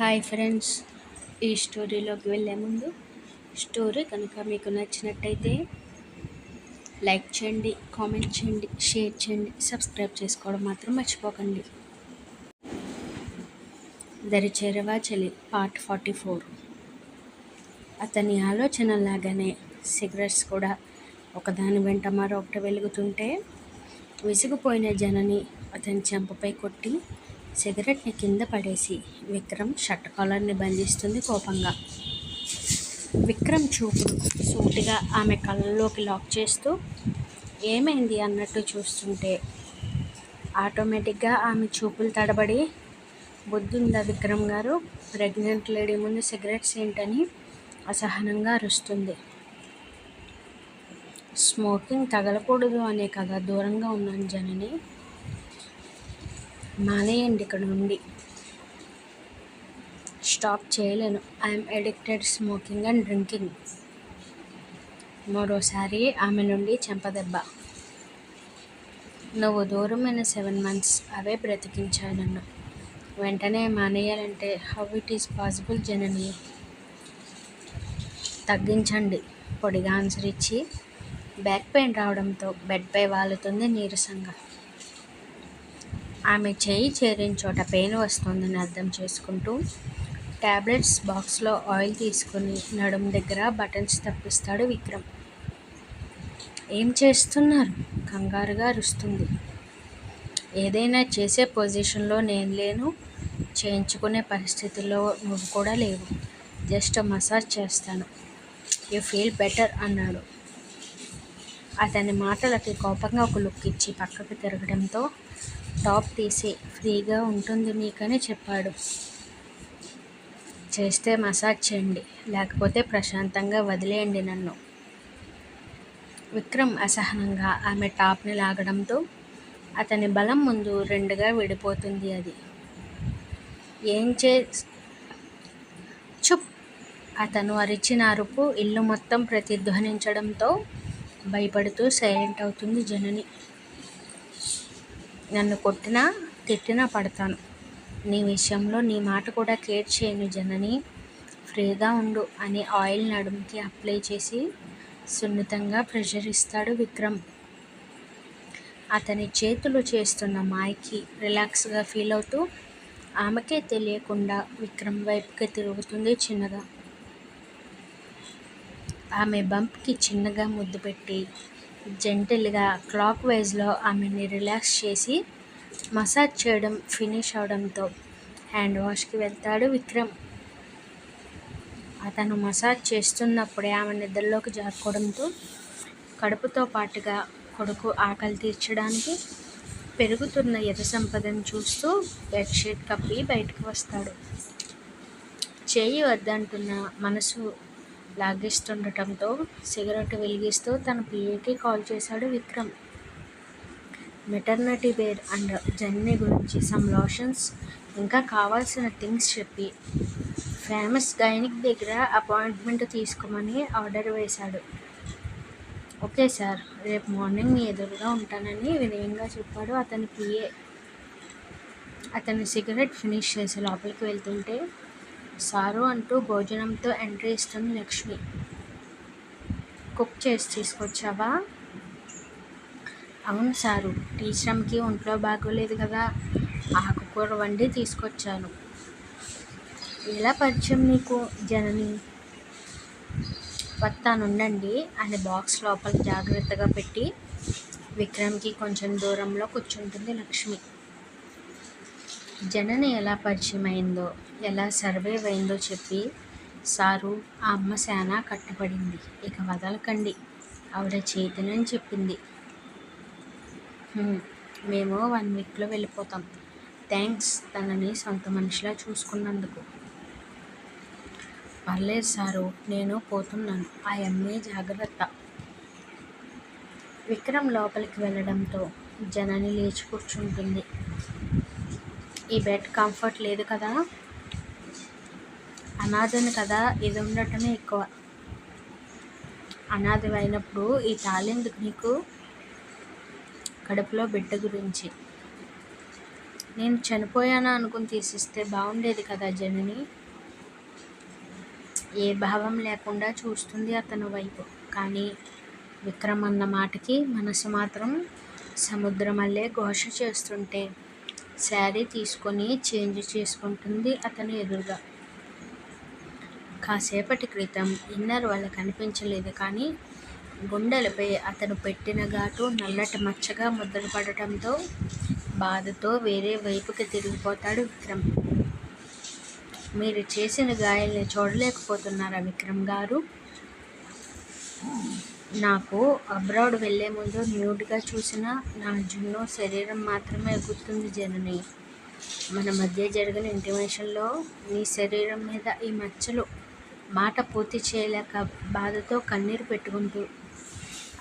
Hi friends, ఈ స్టోరీలోకి వెళ్ళే ముందు స్టోరీ కనుక మీకు నచ్చినట్టయితే లైక్ చేయండి, కామెంట్ చేయండి, షేర్ చేయండి, సబ్స్క్రైబ్ చేసుకోవడం మాత్రం మర్చిపోకండి. దరిచేరవా చలి పార్ట్ 44. అతని ఆలోచనలాగానే సిగరెట్స్ కూడా ఒకదాని వెంట మరొకటి వెలుగుతుంటే విసిగిపోయిన జనని అతని చెంపపై కొట్టి సిగరెట్ని కింద పడేసి విక్రమ్ షర్ట్ కాలర్ని బంధిస్తుంది కోపంగా. విక్రమ్ చూపుడు సూటిగా ఆమె కళ్ళలోకి లాక్ చేస్తూ ఏమైంది అన్నట్టు చూస్తుంటే ఆటోమేటిక్గా ఆమె చూపులు తడబడి, బుద్ధుందా విక్రమ్ గారు, ప్రెగ్నెంట్ లేడీ ముందు సిగరెట్స్ ఏంటని అసహనంగా అరుస్తుంది. స్మోకింగ్ తగలకూడదు అనే కదా దూరంగా ఉన్నాను జనని, మానేయండి ఇక్కడ నుండి. స్టాప్ చేయలేను. I'm addicted smoking and drinking. మరోసారి ఆమె నుండి చెంపదెబ్బ. నువ్వు దూరమైన 7 months అవే బ్రతికించాయి నన్ను. వెంటనే మానేయాలంటే హౌ ఇట్ ఈస్ పాసిబుల్ జనని? తగ్గించండి పొడిగా ఆన్సర్ ఇచ్చి బ్యాక్ పెయిన్ రావడంతో బెడ్పై వాలుతుంది నీరసంగా. ఆమె చేయి చేరిన చోట పెయిన్ వస్తోందని అర్థం చేసుకుంటూ టాబ్లెట్స్ బాక్స్లో ఆయిల్ తీసుకుని నడుము దగ్గర బటన్స్ తప్పిస్తాడు విక్రమ్. ఏం చేస్తున్నారు? కంగారుగా అరుస్తుంది. ఏదైనా చేసే పొజిషన్లో నేను లేను, చేయించుకునే పరిస్థితుల్లో నువ్వు కూడా లేవు. జస్ట్ మసాజ్ చేస్తాను, యూ ఫీల్ బెటర్ అన్నాడు. అతని మాటలకి కోపంగా ఒక లుక్ ఇచ్చి పక్కకు తిరగడంతో టాప్ తీసి ఫ్రీగా ఉంటుంది నీకని చెప్పాడు. చేస్తే మసాజ్ చేయండి, లేకపోతే ప్రశాంతంగా వదిలేయండి నన్ను. విక్రమ్ అసహనంగా ఆమె టాప్ని లాగడంతో అతని బలం ముందు రెండుగా విడిపోతుంది అది. ఏం చుప్! అతను అరిచిన అరుపు ఇల్లు మొత్తం ప్రతిధ్వనించడంతో భయపడుతూ సైలెంట్ అవుతుంది జనని. నన్ను కొట్టినా తిట్టినా పడతాను. నీ విషయంలో నీ మాట కూడా కేర్ చేయను జనని, ఫ్రీగా ఉండు అని ఆయిల్ నడుముకి అప్లై చేసి సున్నితంగా ప్రెషర్ ఇస్తాడు విక్రమ్. అతని చేతులు చేస్తున్న మాయకి రిలాక్స్గా ఫీల్ అవుతూ ఆమెకే తెలియకుండా విక్రమ్ వైపుకి తిరుగుతుంది చిన్నగా. ఆమె బంప్కి చిన్నగా ముద్దు పెట్టి జెంటిల్గా క్లాక్ వైజ్లో ఆమెని రిలాక్స్ చేసి మసాజ్ చేయడం ఫినిష్ అవడంతో హ్యాండ్ వాష్కి వెళ్తాడు విక్రమ్. అతను మసాజ్ చేస్తున్నప్పుడే ఆమె నిద్రలోకి జారుకోవడంతో కడుపుతో పాటుగా కొడుకు ఆకలి తీర్చడానికి పెరుగుతున్న యథ సంపదను చూస్తూ బెడ్షీట్ కప్పి బయటకు వస్తాడు. చేయి వద్దంటున్న మనసు లాగిస్తుండటంతో సిగరెట్ వెలిగిస్తూ తన పిఏకి కాల్ చేశాడు Vikram. Maternity wear and journey గురించి సమ్ లోషన్స్ ఇంకా కావాల్సిన థింగ్స్ చెప్పి ఫేమస్ గైనిక్ దగ్గర అపాయింట్మెంట్ తీసుకోమని ఆర్డర్ వేశాడు. ఓకే సార్, రేపు మార్నింగ్ మీ ఎదురుగా ఉంటానని వినయంగా చెప్పాడు అతని పిఏ. అతను సిగరెట్ ఫినిష్ చేసి లోపలికి వెళ్తుంటే సారు అంటూ భోజనంతో ఎంట్రీ ఇస్తుంది లక్ష్మి. కుక్ చేసి తీసుకొచ్చావా? అవును సారు, టీచర్కి ఒంట్లో బాగోలేదు కదా, ఆకుకూర వండి తీసుకొచ్చాను. ఎలా పరిచయం నీకు జనని? వస్తానుండండి అని బాక్స్ లోపల జాగ్రత్తగా పెట్టి విక్రమ్కి కొంచెం దూరంలో కూర్చుంటుంది లక్ష్మి. జనని ఎలా పరిచయం అయిందో, ఎలా సర్వైవ్ అయిందో చెప్పి సారు ఆ అమ్మ శానా కట్టుబడింది, ఇక వదలకండి ఆవిడ చేతినని చెప్పింది. మేము 1 weekలో వెళ్ళిపోతాం. థ్యాంక్స్ తనని సొంత మనిషిలా చూసుకున్నందుకు. పర్లేదు సారు, నేను పోతున్నాను, ఆ అమ్మే జాగ్రత్త. విక్రమ్ లోపలికి వెళ్ళడంతో జనని లేచి కూర్చుంటుంది. ఈ బెడ్ కంఫర్ట్ లేదు కదా, అనాథని కదా, ఇది ఉండటమే ఎక్కువ. అనాథ అయినప్పుడు ఈ తాళెందుకు నీకు? కడుపులో బిడ్డ గురించి. నేను చనిపోయానా అనుకుని తీసిస్తే బాగుండేది కదా జనని. ఏ భావం లేకుండా చూస్తుంది అతని వైపు. కానీ విక్రమ్ అన్న మాటకి మనసు మాత్రం సముద్రమల్లే ఘోష చేస్తుంటే శారీ తీసుకొని చేంజ్ చేసుకుంటుంది అతని ఎదురుగా. కాసేపటి క్రితం ఇన్నర్ వల్ల కనిపించలేదు, కానీ గుండెలపై అతను పెట్టిన ఘాటు నల్లటి మచ్చగా ముద్రపడటంతో బాధతో వేరే వైపుకి తిరిగిపోతాడు విక్రమ్. మీరు చేసిన గాయాల్ని చూడలేకపోతున్నారా విక్రమ్ గారు? నాకు అబ్రాడ్ వెళ్లే ముందు న్యూడ్గా చూసిన నా జున్ను శరీరం మాత్రమే గుర్తుంది జనని. మన మధ్య జరిగిన ఇంటిమేషన్లో నీ శరీరం మీద ఈ మచ్చలు. మాట పూర్తి చేయలేక బాధతో కన్నీరు పెట్టుకుంటూ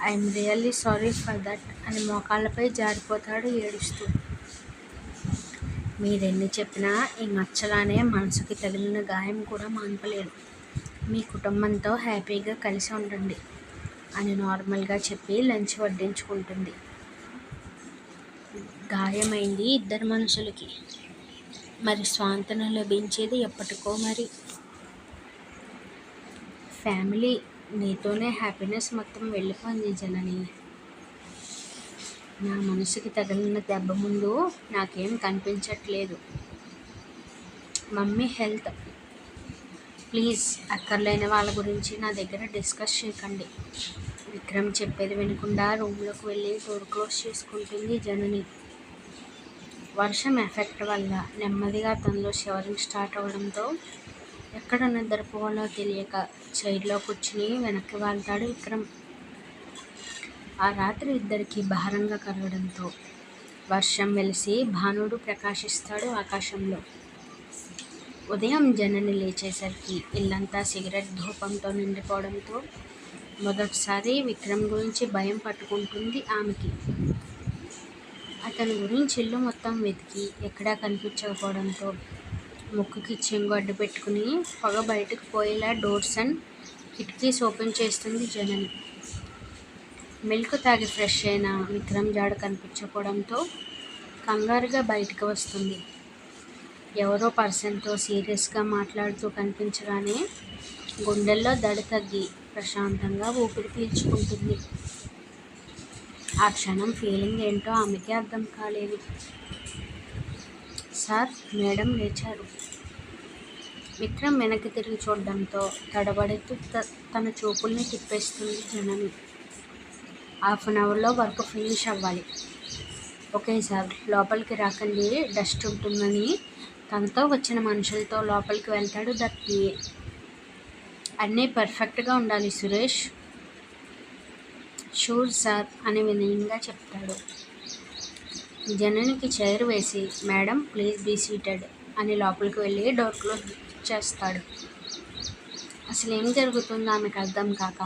I'm really sorry for that అని మోకాళ్ళపై జారిపోతాడు ఏడుస్తూ. మీరెన్ని చెప్పినా ఈ మచ్చలానే మనసుకి తగిలిన గాయం కూడా మాన్పలేదు. మీ కుటుంబంతో హ్యాపీగా కలిసి ఉండండి అని నార్మల్గా చెప్పి లంచ్ వడ్డించుకుంటుంది. గాయమైంది ఇద్దరు మనుషులకి, మరి స్వాంతన లభించేది ఎప్పటికో. మరి ఫ్యామిలీ నీతోనే హ్యాపీనెస్ మొత్తం వెళ్ళిపోయింది జనని. నా మనసుకి తగిలిన దెబ్బ ముందు నాకేం కనిపించట్లేదు. Mummy health. ప్లీజ్ అక్కర్లేని వాళ్ళ గురించి నా దగ్గర డిస్కస్ చేయకండి. విక్రమ్ చెప్పేది వినకుండా రూమ్లోకి వెళ్ళి డోర్ క్లోజ్ చేసుకుంటుంది జనని. వర్షం ఎఫెక్ట్ వల్ల నెమ్మదిగా తనలో షవరింగ్ స్టార్ట్ అవ్వడంతో ఎక్కడ నిద్రపోవాలో తెలియక చైర్లో కూర్చుని వెనక్కి వాళ్తాడు విక్రమ్. ఆ రాత్రి ఇద్దరికి భారంగా కలగడంతో వర్షం వెలిసి భానుడు ప్రకాశిస్తాడు ఆకాశంలో. ఉదయం జనని లేచేసరికి ఇల్లంతా సిగరెట్ ధూపంతో నిండిపోవడంతో మొదటిసారి విక్రమ్ గురించి భయం పట్టుకుంటుంది ఆమెకి. అతని గురించి ఇల్లు మొత్తం వెతికి ఎక్కడా కనిపించకపోవడంతో ముక్కుకి చెంగు అడ్డు పెట్టుకుని పొగ బయటకు పోయేలా డోర్స్ అండ్ కిటికీస్ ఓపెన్ చేస్తుంది జనని. మిల్క్ తాగి ఫ్రెష్ అయిన విక్రమ్ జాడ కనిపించకపోవడంతో కంగారుగా బయటకు వస్తుంది. ఎవరో పర్సన్తో సీరియస్గా మాట్లాడుతూ కనిపించగానే గుండెల్లో దడ తగ్గి ప్రశాంతంగా ఊపిరి పీల్చుకుంటుంది. ఆ క్షణం ఫీలింగ్ ఏంటో ఆమెకే అర్థం కాలేదు. సార్, మేడం లేచారు. విక్రమ్ వెనక్కి తిరిగి చూడడంతో తడబడుతూ తన చూపుల్ని తిప్పేస్తుంది జనని. 1/2 అవర్లో వర్క్ ఫినిష్ అవ్వాలి. ఓకే సార్, లోపలికి రాకండి, డస్ట్ ఉంటుందని తనతో వచ్చిన మనుషులతో లోపలికి వెళ్తాడు దట్ పిఏ. అన్నీ పర్ఫెక్ట్గా ఉండాలి సురేష్. షూర్ సార్ అని వినయంగా చెప్తాడు. జననికి చైర్ వేసి మేడం ప్లీజ్ బీ సీటెడ్ అని లోపలికి వెళ్ళి డోర్ క్లోజ్ చేస్తాడు. అసలు ఏం జరుగుతుందో ఆమెకు అర్థం కాక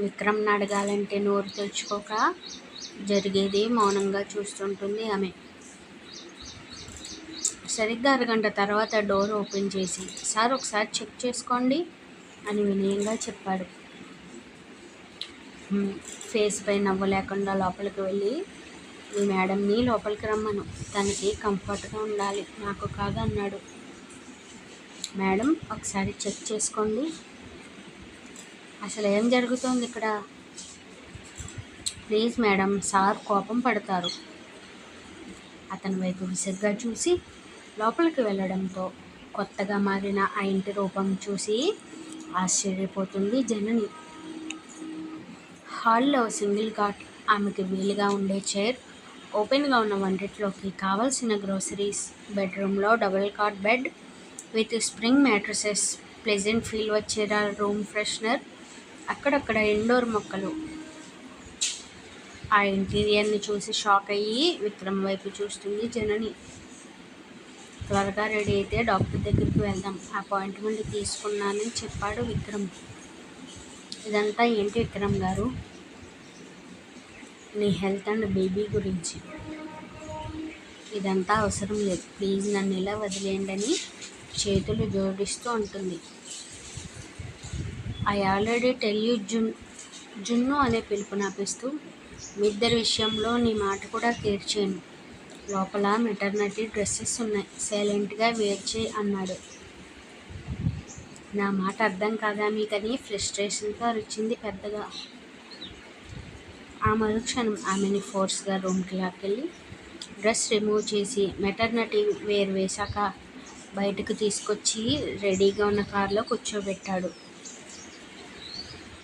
విక్రమ్ని అడగాలంటే నోరు తెరుచుకోక జరిగేది మౌనంగా చూస్తుంటుంది ఆమె. సరిగ్గా 1 గంట తర్వాత డోర్ ఓపెన్ చేసి సార్ ఒకసారి చెక్ చేసుకోండి అని వినయంగా చెప్పాడు. ఫేస్ పై నవ్వు లేకుండా లోపలికి వెళ్ళి మీ మేడంని లోపలికి రమ్మను, తనకి కంఫర్ట్గా ఉండాలి, నాకు కాదు అన్నాడు. మేడం ఒకసారి చెక్ చేసుకోండి. అసలు ఏం జరుగుతోంది ఇక్కడ? ప్లీజ్ మేడం, సార్ కోపం పడతారు. అతని వైపు విసుగ్గా చూసి లోపలికి వెళ్ళడంతో కొత్తగా మారిన ఆ ఇంటి రూపం చూసి ఆశ్చర్యపోతుంది జనని. హాల్లో సింగిల్ కాట్, ఆమెకి వీలుగా ఉండే చైర్, ఓపెన్గా ఉన్న వంటిట్లోకి కావాల్సిన గ్రోసరీస్, బెడ్రూమ్లో double cot bed with spring mattresses, pleasant feel వచ్చేలా రూమ్ ఫ్రెషనర్, అక్కడక్కడ ఇండోర్ మొక్కలు. ఆ ఇంటీరియర్ని చూసి షాక్ అయ్యి విక్రమ్ వైపు చూస్తుంది జనని. త్వరగా రెడీ అయితే డాక్టర్ దగ్గరికి వెళ్దాం, అపాయింట్మెంట్ తీసుకున్నానని చెప్పాడు విక్రమ్. ఇదంతా ఏంటి విక్రమ్ గారు? నీ హెల్త్ అండ్ బేబీ గురించి. ఇదంతా అవసరం లేదు, ప్లీజ్ నన్ను ఇలా వదిలేయండి అని చేతులు జోడిస్తూ ఉంటుంది. ఐ ఆల్రెడీ టెల్ యూ జున్ను అనే పిలుపు నాపిస్తూ మీ ఇద్దరి విషయంలో నీ మాట కూడా కేర్ చేయను. లోపల మెటర్నిటీ డ్రెస్సెస్ ఉన్నాయి, సైలెంట్గా వేర్ చేయి అన్నాడు. నా మాట అర్థం కాదా మీకని ఫ్రస్ట్రేషన్తో అరిచింది పెద్దగా. ఆ మరుక్షణం ఆమెని ఫోర్స్గా రూమ్కి లాక్కెళ్ళి డ్రెస్ రిమూవ్ చేసి మెటర్నిటీ వేర్ వేశాక బయటకు తీసుకొచ్చి రెడీగా ఉన్న కారులో కూర్చోబెట్టాడు.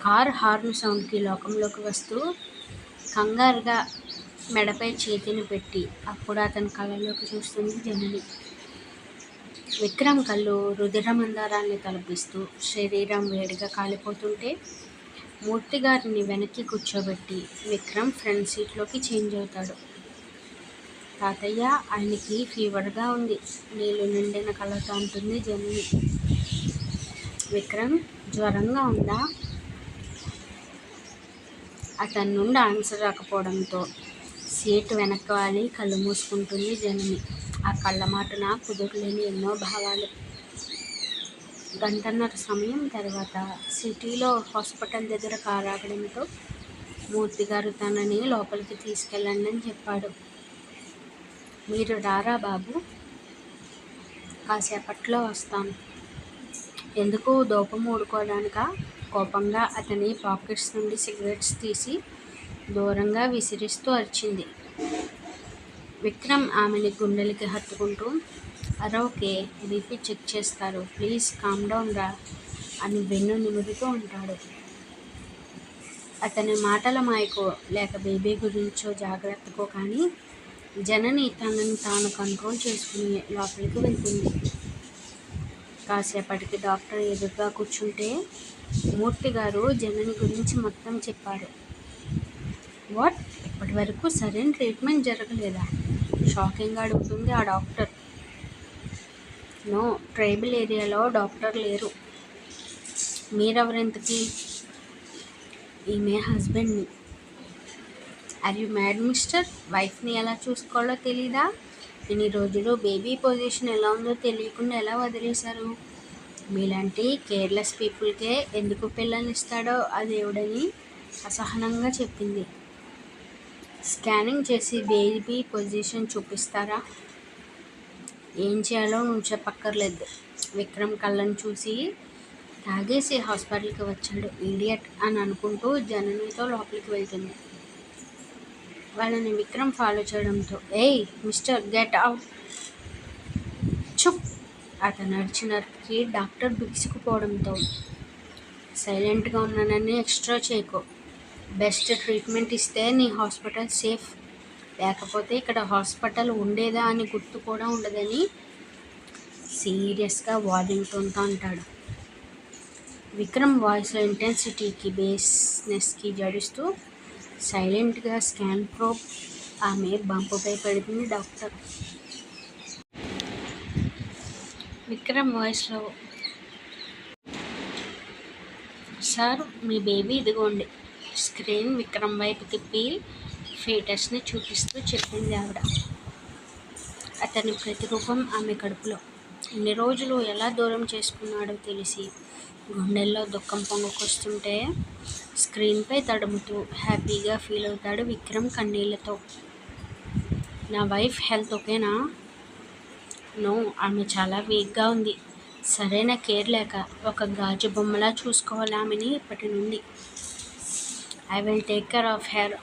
కార్ హార్న్ సౌండ్కి లోకంలోకి వస్తూ కంగారుగా మెడపై చేతిని పెట్టి అప్పుడు అతని కళ్ళలోకి చూస్తుంది జనని. విక్రమ్ కళ్ళు రుధిరమందారాన్ని తలపిస్తూ శరీరం వేడిగా కాలిపోతుంటే మూర్తిగారిని వెనక్కి కూర్చోబెట్టి విక్రమ్ ఫ్రంట్ సీట్లోకి చేంజ్ అవుతాడు. తాతయ్య, ఆయనకి ఫీవర్గా ఉంది, నీళ్లు నిండిన కళ్ళతో అంటుంది జనని. విక్రమ్, జ్వరంగా ఉందా? అతని నుండి ఆన్సర్ రాకపోవడంతో సీట్ వెనక్కి వాలి కళ్ళు మూసుకుంటుంది జనని. ఆ కళ్ళ మాటున కుదురులేని ఎన్నో భావాలు. గంటన్నర సమయం తర్వాత సిటీలో హాస్పిటల్ దగ్గర కారు ఆగడంతో మూర్తిగారు తనని లోపలికి తీసుకెళ్ళండి అని చెప్పాడు. మీరు రారా బాబు? కాసేపట్లో వస్తాను. ఎందుకు, దూపం ఊడుకోవడానికా? కోపంగా అతని పాకెట్స్ నుండి సిగరెట్స్ తీసి దూరంగా విసిరిస్తూ అరిచింది. విక్రమ్ ఆమెని గుండెలకి హత్తుకుంటూ, అరవకే, బీపీ చెక్ చేస్తారు, ప్లీజ్ కామ్ డౌన్ రా అని వెన్ను నిమురుతూ ఉంటాడు. అతని మాటల మాయకో లేక బేబీ గురించో జాగ్రత్తకో కానీ జనని తనని తాను కంట్రోల్ చేసుకుని లోపలికి వెళ్తుంది. కాసేపటికి డాక్టర్ ఎదురుగా కూర్చుంటే మూర్తిగారు జనని గురించి మొత్తం చెప్పారు. వాట్, ఇప్పటి వరకు సరైన ట్రీట్మెంట్ జరగలేదా? షాకింగ్గా అడుగుతుంది ఆ డాక్టర్. నో, ట్రైబల్ ఏరియాలో డాక్టర్ లేరు. మీరెవరెంతకి? ఈమె హస్బెండ్ని. Are you mad mister? వైఫ్ని ఎలా చూసుకోవాలో తెలీదా? ఇన్ని రోజులు బేబీ పొజిషన్ ఎలా ఉందో తెలియకుండా ఎలా వదిలేశారు? మీలాంటి కేర్లెస్ పీపుల్కే ఎందుకు పిల్లల్ని ఇస్తాడో ఆ దేవుడని అసహనంగా చెప్పింది. స్కానింగ్ చేసి బేబీ పొజిషన్ చూపిస్తారా? ఏం చేయాలో నువ్వు చెప్పక్కర్లేదు. విక్రమ్ కళ్ళను చూసి తాగేసి హాస్పిటల్కి వచ్చాడు ఈడియట్ అని అనుకుంటూ జననితో లోపలికి వెళ్తుంది. వాళ్ళని విక్రమ్ ఫాలో చేయడంతో, ఏయ్ మిస్టర్, గెట్ అవుట్. చుప్. అతను అరిచినకి డాక్టర్ బిగుసుకుపోవడంతో, సైలెంట్గా ఉన్నానని ఎక్స్ట్రా చేయకో. బెస్ట్ ట్రీట్మెంట్ ఇస్తే నీ హాస్పిటల్ సేఫ్, లేకపోతే ఇక్కడ హాస్పిటల్ ఉండేదా అని గుర్తు కూడా ఉండదని సీరియస్గా వార్నింగ్ టోన్తో అంటాడు. విక్రమ్ వాయిస్లో ఇంటెన్సిటీకి బేస్నెస్కి జడుస్తూ సైలెంట్గా స్కాన్ ప్రోబ్ ఆమె బంపుపై పెడుతుంది డాక్టర్. విక్రమ్ వాయిస్లో, సార్ మీ బేబీ ఇదిగోండి. స్క్రీన్ విక్రమ్ వైపు తిప్పి ఫీటస్ని చూపిస్తూ చెప్పింది ఆవిడ. అతని ప్రతిరూపం ఆమె కడుపులో. ఇన్ని రోజులు ఎలా దూరం చేసుకున్నాడో తెలిసి గుండెల్లో దుఃఖం పొంగుకొస్తుంటే స్క్రీన్పై తడుముతూ హ్యాపీగా ఫీల్ అవుతాడు విక్రమ్ కన్నీళ్లతో. నా వైఫ్ హెల్త్ ఓకేనా? నో, ఆమె చాలా వీక్గా ఉంది. సరైన కేర్ లేక ఒక గాజు బొమ్మలా చూసుకోవాలి ఆమెని ఇప్పటి నుండి. I will take care of her.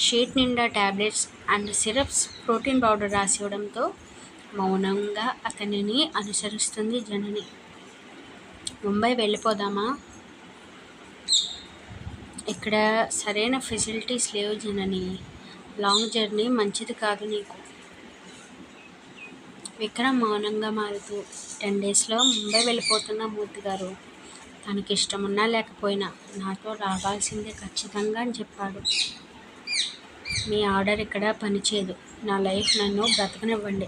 Sheet నిండా tablets and syrups, protein powder రాసి ఇవ్వడంతో మౌనంగా అతనిని అనుసరిస్తుంది జనని. ముంబై వెళ్ళిపోదామా? ఇక్కడ సరైన ఫెసిలిటీస్ లేవు జనని. లాంగ్ జర్నీ మంచిది కాదు నీకు. విక్రమ్ మౌనంగా మారుతూ, 10 డేస్లో ముంబై వెళ్ళిపోతున్న మూర్తిగారు. తనకి ఇష్టమున్నా లేకపోయినా నాతో రావాల్సిందే ఖచ్చితంగా అని చెప్పాడు. మీ ఆర్డర్ ఇక్కడ పనిచేయదు. నా లైఫ్ నన్ను బ్రతకనివ్వండి.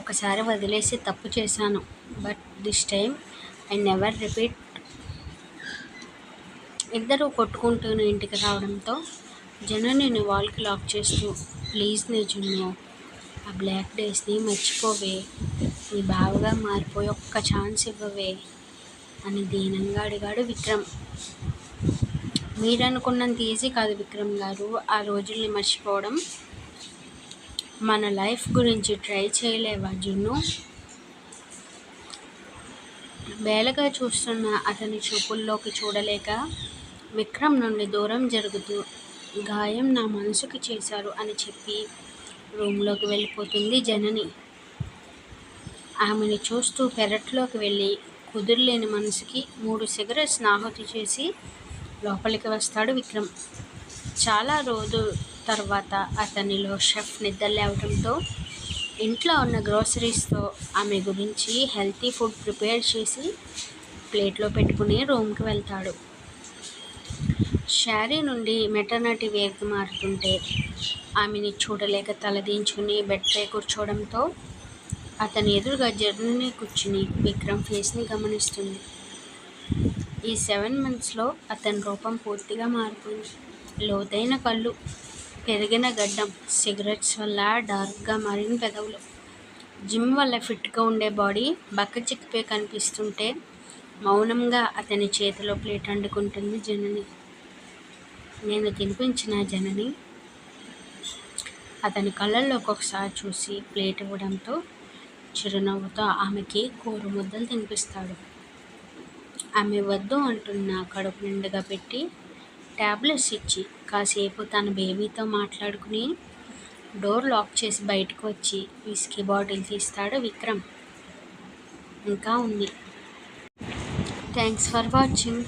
ఒకసారి వదిలేసి తప్పు చేశాను, but this time I never repeat. ఇద్దరూ కొట్టుకుంటూనే ఇంటికి రావడంతో జననిని వాల్కి లాక్ చేస్తూ, ప్లీజ్ నిజున్ను, ఆ బ్లాక్ డేస్ని మర్చిపోవే, నీ బావగా మారిపోయి ఒక్క ఛాన్స్ ఇవ్వవే అని దీనంగా అడిగాడు విక్రమ్. మీరనుకున్నంత ఈజీ కాదు విక్రమ్ గారు ఆ రోజుల్ని మర్చిపోవడం. మన లైఫ్ గురించి ట్రై చేయలేవా జున్ను? బేలగా చూస్తున్న అతని చూపుల్లోకి చూడలేక విక్రమ్ నుండి దూరం జరుగుతూ గాయం నా మనసుకి చేశారు అని చెప్పి రూంలోకి వెళ్ళిపోతుంది జనని. ఆమెను చూస్తూ పెరట్లోకి వెళ్ళి కుదురులేని మనసుకి 3 సిగరెట్స్ ఆహుతి చేసి లోపలికి వస్తాడు విక్రమ్. చాలా రోజుల తర్వాత అతనిలో షెఫ్ నిద్ర లేవడంతో ఇంట్లో ఉన్న గ్రోసరీస్తో ఆమె గురించి హెల్తీ ఫుడ్ ప్రిపేర్ చేసి ప్లేట్లో పెట్టుకుని రూమ్కి వెళ్తాడు. శారీ నుండి మెటర్నిటీ వేర్కి మారుతుంటే ఆమెని చూడలేక తలదించుకుని బెడ్పై కూర్చోవడంతో అతని ఎదురుగా జర్నీ కూర్చుని విక్రమ్ ఫేస్ని గమనిస్తుంది. ఈ 7 monthsలో అతని రూపం పూర్తిగా మారిపోయింది. లోతైన కళ్ళు, పెరిగిన గడ్డం, సిగరెట్స్ వల్ల డార్క్గా మారిన పెదవులు, జిమ్ వల్ల ఫిట్గా ఉండే బాడీ బక్కచిక్కిపోయి కనిపిస్తుంటే మౌనంగా అతని చేతిలో ప్లేట్ అండుకుంటుంది జనని. నేను తినిపించిన జనని అతని కళ్ళల్లోకి ఒకసారి చూసి ప్లేట్ ఇవ్వడంతో చిరునవ్వుతో ఆమెకి కూర ముద్దలు తినిపిస్తాడు. ఆమె వద్దు అంటున్న కడుపు నిండుగా పెట్టి ట్యాబ్లెట్స్ ఇచ్చి కాసేపు తన బేబీతో మాట్లాడుకుని డోర్ లాక్ చేసి బయటకు వచ్చి విస్కీ బాటిల్ తీస్తాడు విక్రమ్. ఇంకా ఉంది. Thanks for watching.